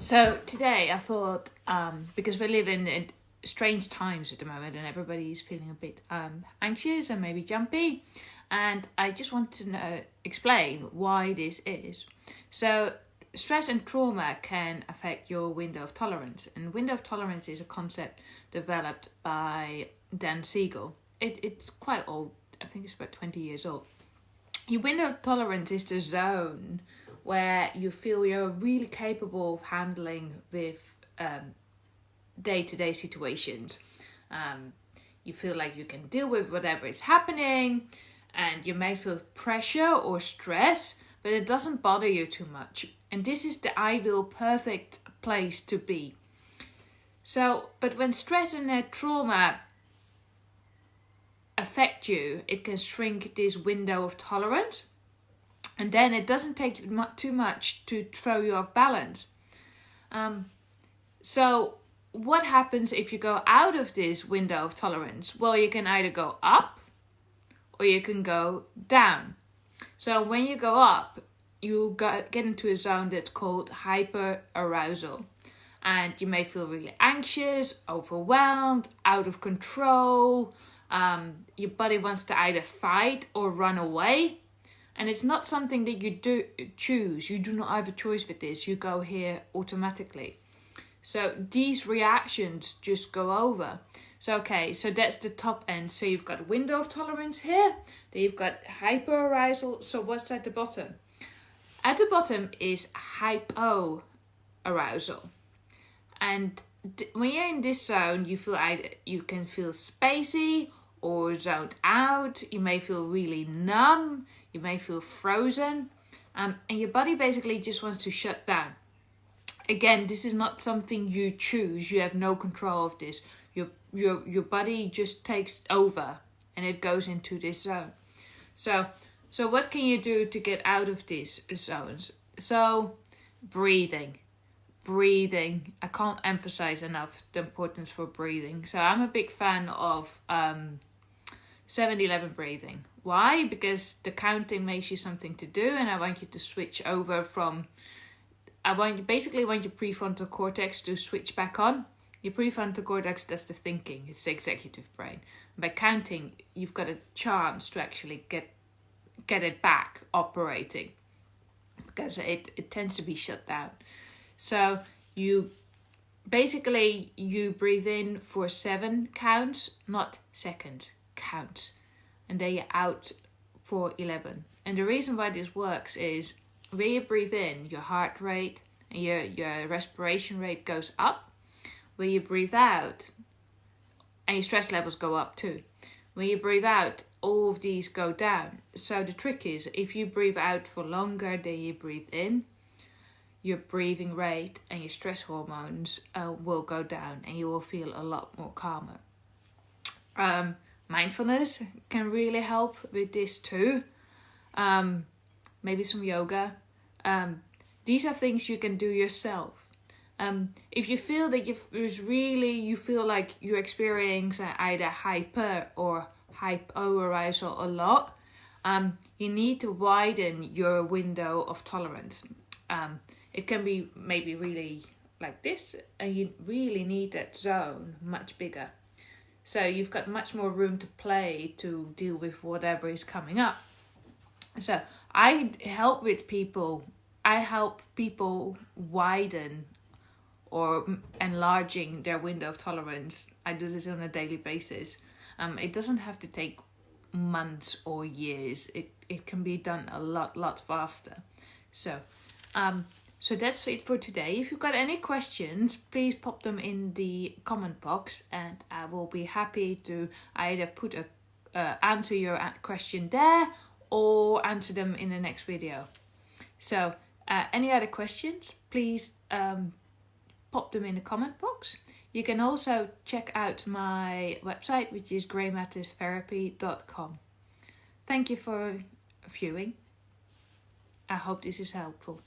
So today I thought, because we live in strange times at the moment and everybody's feeling a bit anxious and maybe jumpy, and I just want to explain why this is. So stress and trauma can affect your window of tolerance, and window of tolerance is a concept developed by Dan Siegel. It's quite old. I think it's about 20 years old. Your window of tolerance is the zone where you feel you're really capable of handling with day-to-day situations. You feel like you can deal with whatever is happening, and you may feel pressure or stress, but it doesn't bother you too much. And this is the ideal, perfect place to be. So, but when stress and trauma affect you, it can shrink this window of tolerance. And then it doesn't take too much to throw you off balance. So what happens if you go out of this window of tolerance? Well, you can either go up or you can go down. So when you go up, you get into a zone that's called hyper-arousal. And you may feel really anxious, overwhelmed, out of control. Your body wants to either fight or run away. And it's not something that you do choose. You do not have a choice with this. You go here automatically. So these reactions just go over. So that's the top end. So you've got window of tolerance here. Then you've got hyperarousal. So what's at the bottom? At the bottom is hypoarousal. And when you're in this zone, you can feel spacey or zoned out. You may feel really numb. You may feel frozen, and your body basically just wants to shut down. Again, this is not something you choose. You have no control of this. Your body just takes over, and it goes into this zone. So what can you do to get out of these zones? So breathing. I can't emphasize enough the importance for breathing. So I'm a big fan of 7-11 breathing. Why? Because the counting makes you something to do, and I want you to switch over from... I want your prefrontal cortex to switch back on. Your prefrontal cortex does the thinking. It's the executive brain. And by counting, you've got a chance to actually get it back operating, because it tends to be shut down. So you breathe in for 7 counts, not seconds, counts. And then you're out for 11. And the reason why this works is when you breathe in, your heart rate and your respiration rate goes up. When you breathe out, and your stress levels go up too. When you breathe out, all of these go down. So the trick is, if you breathe out for longer than you breathe in, your breathing rate and your stress hormones will go down, and you will feel a lot more calmer. Mindfulness can really help with this too. Maybe some yoga. These are things you can do yourself. If you feel that you feel like you're experiencing either hyper or hypoarousal a lot, you need to widen your window of tolerance. It can be maybe really like this, and you really need that zone much bigger. So you've got much more room to play to deal with whatever is coming up. So I help people widen or enlarging their window of tolerance. I do this on a daily basis. It doesn't have to take months or years. It can be done a lot faster. So that's it for today. If you've got any questions, please pop them in the comment box, and I will be happy to either answer your question there or answer them in the next video. So any other questions, please pop them in the comment box. You can also check out my website, which is greymatterstherapy.com. Thank you for viewing. I hope this is helpful.